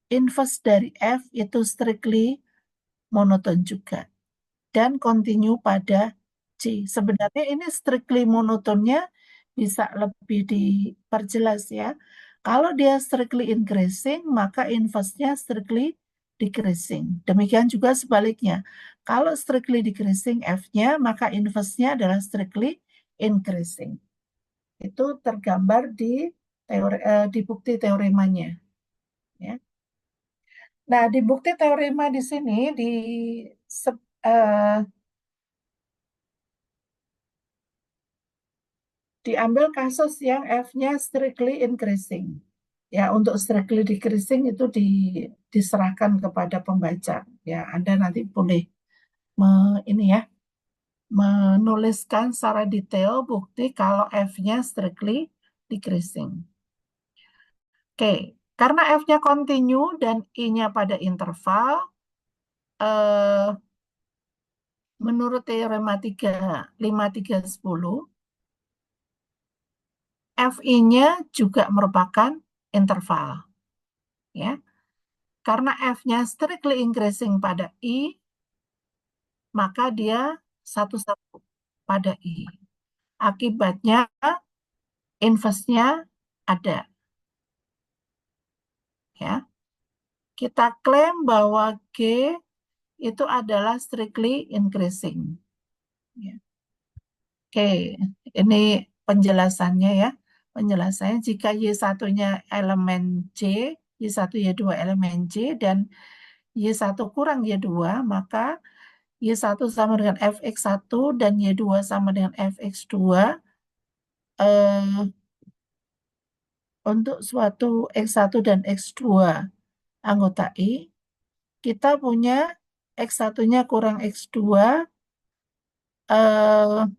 inverse dari F itu strictly monoton juga. Dan continue pada C. Sebenarnya ini strictly monotonnya bisa lebih diperjelas ya. Kalau dia strictly increasing, maka inverse-nya strictly decreasing. Demikian juga sebaliknya. Kalau strictly decreasing F-nya, maka inverse-nya adalah strictly increasing. Itu tergambar di bukti teoremanya. Ya. Nah, di bukti teorema di sini eh, diambil kasus yang F-nya strictly increasing. Ya, untuk strictly decreasing itu diserahkan kepada pembaca. Ya, Anda nanti boleh ini ya, menuliskan secara detail bukti kalau F-nya strictly decreasing. Oke, karena F-nya continue dan I-nya pada interval, menurut teorema 5310, Fi-nya juga merupakan interval. Ya, karena F-nya strictly increasing pada I, maka dia satu-satu pada I. Akibatnya inverse-nya ada. Ya, kita klaim bahwa G itu adalah strictly increasing. Ya. Oke, ini penjelasannya ya. Penjelasannya jika Y1-nya elemen C, Y1, Y2 elemen C, dan Y1 kurang Y2, maka Y1 sama dengan Fx1 dan Y2 sama dengan Fx2. Untuk suatu X1 dan X2 anggota I, kita punya X1-nya kurang X2, eh,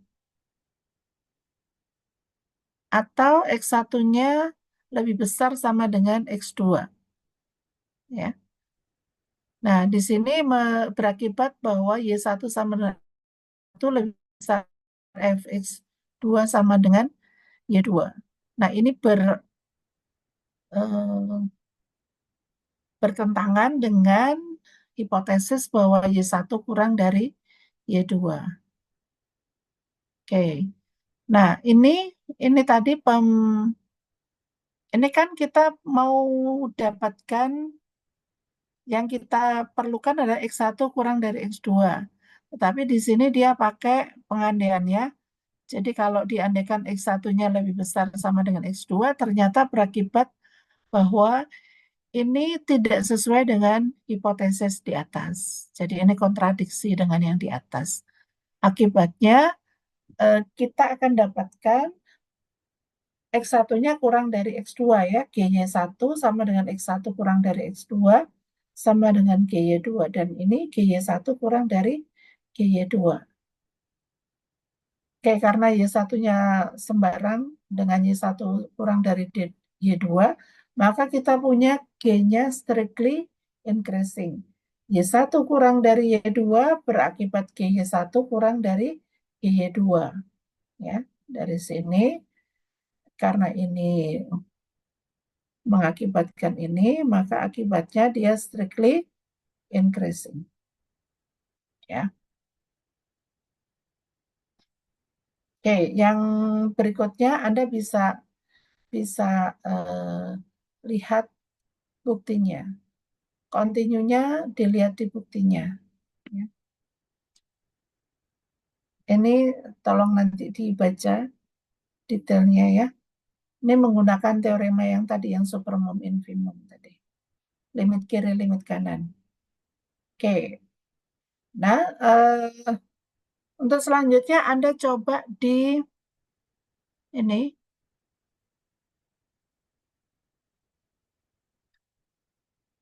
atau X1-nya lebih besar sama dengan X2. Ya. Nah, di sini berakibat bahwa Y1 sama dengan itu lebih besar Fx2 sama dengan Y2. Nah, ini eh, bertentangan dengan hipotesis bahwa Y1 kurang dari Y2. Oke. Nah, ini tadi ini kan kita mau dapatkan yang kita perlukan adalah X1 kurang dari X2. Tetapi di sini dia pakai pengandaiannya. Jadi kalau diandaikan X1-nya lebih besar sama dengan X2, ternyata berakibat bahwa ini tidak sesuai dengan hipotesis di atas. Jadi ini kontradiksi dengan yang di atas. Akibatnya kita akan dapatkan X1-nya kurang dari X2 ya. GY1 sama dengan X1 kurang dari X2 sama dengan GY2. Dan ini GY1 kurang dari GY2. Oke, karena Y1-nya sembarang dengan Y1 kurang dari Y2, maka kita punya G-nya strictly increasing. Y1 kurang dari Y2 berakibat GY1 kurang dari GY2. Ya, dari sini karena ini mengakibatkan ini, maka akibatnya dia strictly increasing. Ya. Oke, yang berikutnya Anda bisa lihat buktinya. Kontinunya dilihat di buktinya. Ya. Ini tolong nanti dibaca detailnya ya. Ini menggunakan teorema yang tadi, yang supermum infimum tadi. Limit kiri, limit kanan. Oke. Nah, untuk selanjutnya Anda coba ini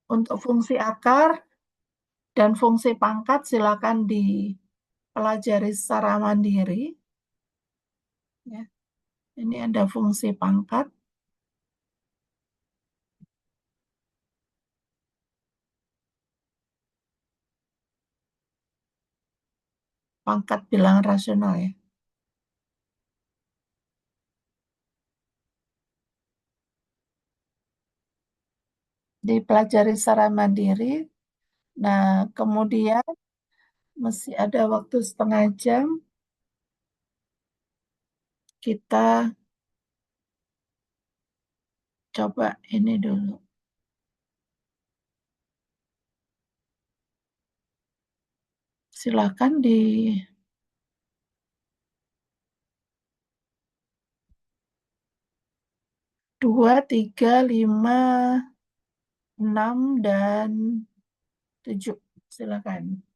untuk fungsi akar dan fungsi pangkat silakan dipelajari secara mandiri. Ya. Ini ada fungsi pangkat. Pangkat bilangan rasional ya. Dipelajari secara mandiri. Nah, kemudian masih ada waktu setengah jam. Kita coba ini dulu. Silakan di 2, 3, 5, 6, dan 7. Silakan.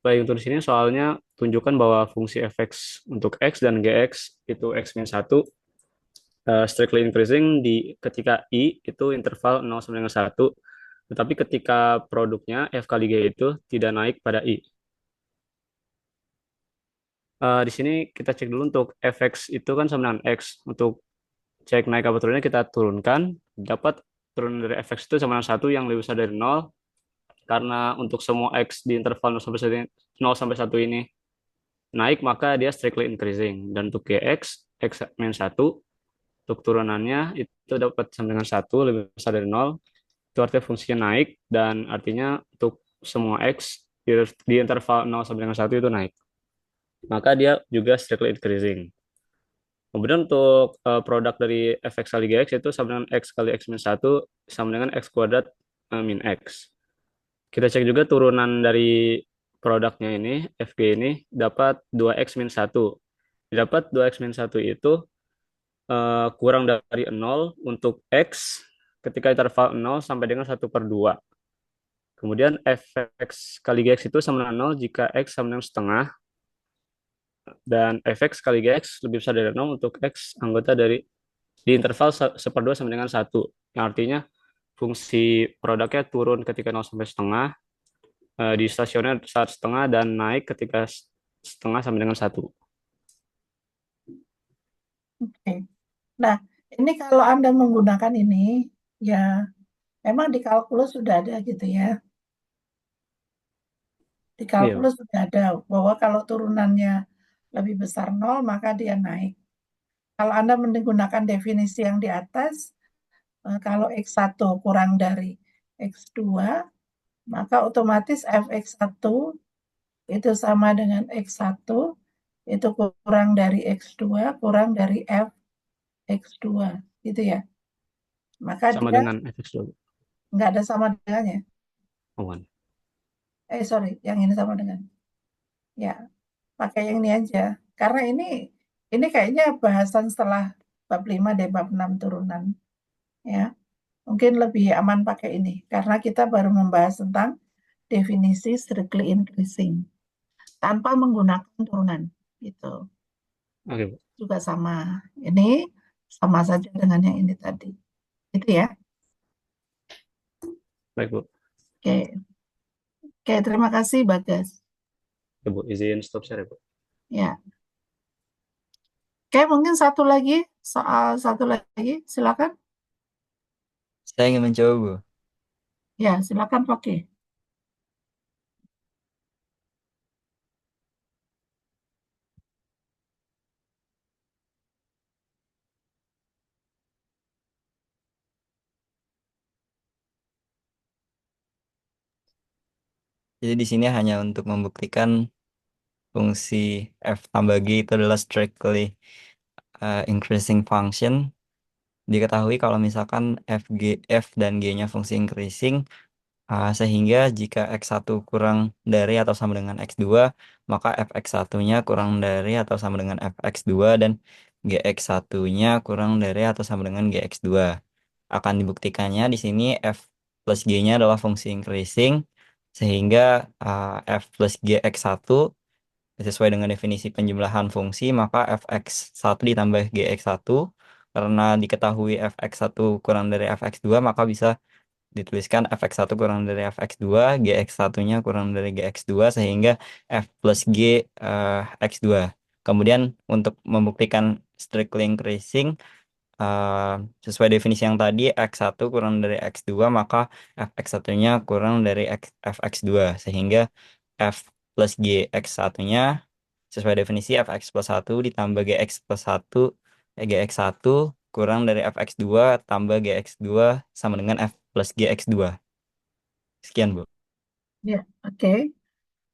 baik untuk di sini soalnya tunjukkan bahwa fungsi fx untuk x dan gx itu x min 1 strictly increasing di ketika i itu interval 0 sampai dengan 1, tetapi ketika produknya f kali g itu tidak naik pada i. Di sini kita cek dulu untuk fx itu kan sama dengan x. Untuk cek naik apa turunnya kita turunkan, dapat turun dari fx itu sama dengan 1 yang lebih besar dari 0, karena untuk semua x di interval 0 sampai 1, 0 sampai 1 ini naik, maka dia strictly increasing. Dan untuk gx, x min 1, untuk turunannya itu dapat sama dengan 1 lebih besar dari 0, itu artinya fungsinya naik, dan artinya untuk semua x di interval 0 sampai dengan 1 itu naik. Maka dia juga strictly increasing. Kemudian untuk produk dari fx kali gx itu sama dengan x kali x min 1 sama dengan x kuadrat min x. Kita cek juga turunan dari produknya ini, fg ini, dapat 2x min 1. Dapat 2x min 1 itu kurang dari 0 untuk x ketika interval 0 sampai dengan 1/2. Kemudian fx kali gx itu sama dengan 0 jika x sama dengan setengah, dan fx kali gx lebih besar dari 0 untuk x anggota dari di interval 1/2 sama dengan 1. Yang artinya fungsi produknya turun ketika 0 sampai setengah, di stasioner saat setengah, dan naik ketika setengah sama dengan 1. Oke. Nah, ini kalau Anda menggunakan ini, ya memang di kalkulus sudah ada gitu ya. Di Iya, kalkulus sudah ada bahwa kalau turunannya lebih besar 0, maka dia naik. Kalau Anda menggunakan definisi yang di atas, kalau X1 kurang dari X2, maka otomatis Fx1 itu sama dengan X1, itu kurang dari X2, kurang dari Fx2, gitu ya. Maka sama dia dengan fx dulu. nggak ada sama dengannya. Awan. Sorry, yang ini sama dengan. Ya, pakai yang ini aja. Karena ini kayaknya bahasan setelah bab 5 deh, bab 6 turunan. Ya, mungkin lebih aman pakai ini. Karena kita baru membahas tentang definisi strictly increasing. Tanpa menggunakan turunan. Gitu. Oke, Bu. Juga sama. Ini sama saja dengan yang ini tadi. Itu ya. Baik, Bu. Oke. Oke, terima kasih Bagas. Ya, Bu, izin stop share ya, Bu. Ya. Oke, mungkin satu lagi, soal satu lagi, silakan. Saya ingin mencoba, Bu. Ya, silakan Oke. Jadi di sini hanya untuk membuktikan fungsi f tambah g itu adalah strictly increasing function. Diketahui kalau misalkan f dan g-nya fungsi increasing, sehingga jika x1 kurang dari atau sama dengan x2, maka fx1-nya kurang dari atau sama dengan fx2, dan gx1-nya kurang dari atau sama dengan gx2. Akan dibuktikannya di sini f plus g-nya adalah fungsi increasing, sehingga f plus gx1 sesuai dengan definisi penjumlahan fungsi, maka fx1 ditambah gx1, karena diketahui fx1 kurang dari fx2, maka bisa dituliskan fx1 kurang dari fx2, gx1-nya kurang dari gx2, sehingga f plus g x2. Kemudian untuk membuktikan strictly increasing, sesuai definisi yang tadi, x1 kurang dari x2, maka fx1-nya kurang dari fx2, sehingga f plus g x1-nya sesuai definisi fx plus 1 ditambah gx plus 1, gx1 kurang dari fx2 tambah gx2 sama dengan f plus gx2. Sekian, Bu. Ya, oke.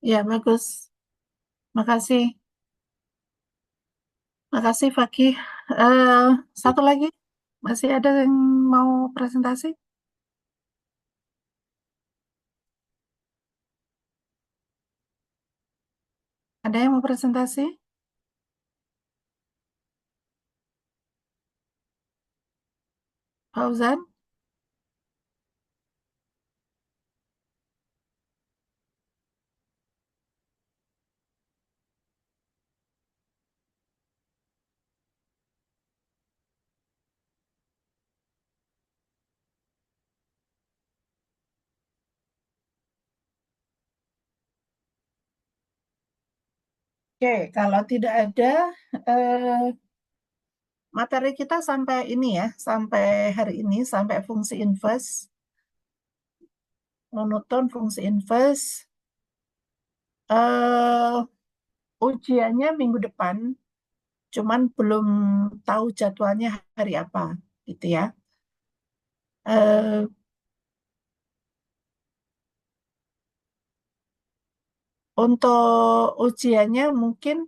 Ya, bagus. Makasih. Makasih, Fakih. Eh, satu lagi. Masih ada yang mau presentasi? Ada yang mau presentasi? Fauzan? Oke, kalau tidak ada, eh, materi kita sampai ini ya, sampai hari ini, sampai fungsi inverse, monoton fungsi inverse. Eh, ujiannya minggu depan, cuman belum tahu jadwalnya hari apa, gitu ya. Eh, untuk ujiannya mungkin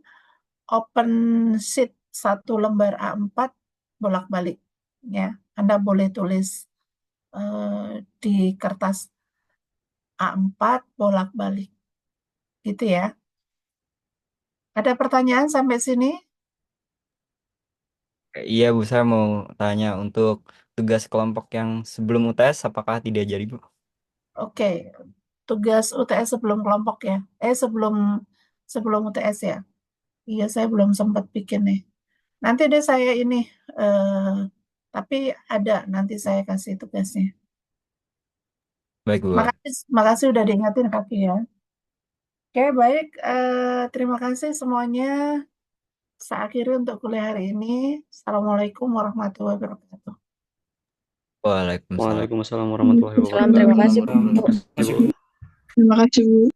open sheet 1 lembar A4 bolak-balik, ya. Anda boleh tulis di kertas A4 bolak-balik, gitu ya. Ada pertanyaan sampai sini? Iya Bu, saya mau tanya untuk tugas kelompok yang sebelum UTS apakah tidak jadi Bu? Oke, tugas UTS sebelum kelompok ya. Sebelum sebelum UTS ya. Iya, saya belum sempat bikin nih. Nanti deh saya ini, eh, tapi ada nanti saya kasih tugasnya. Baik Bu. Makasih, makasih udah diingatin Kaki ya. Oke, baik. Terima kasih semuanya. Saya akhiri untuk kuliah hari ini. Assalamualaikum warahmatullahi wabarakatuh. Waalaikumsalam. Waalaikumsalam warahmatullahi Salam, terima wabarakatuh. kasih, Bu. Terima kasih, Bu. Terima kasih, Bu.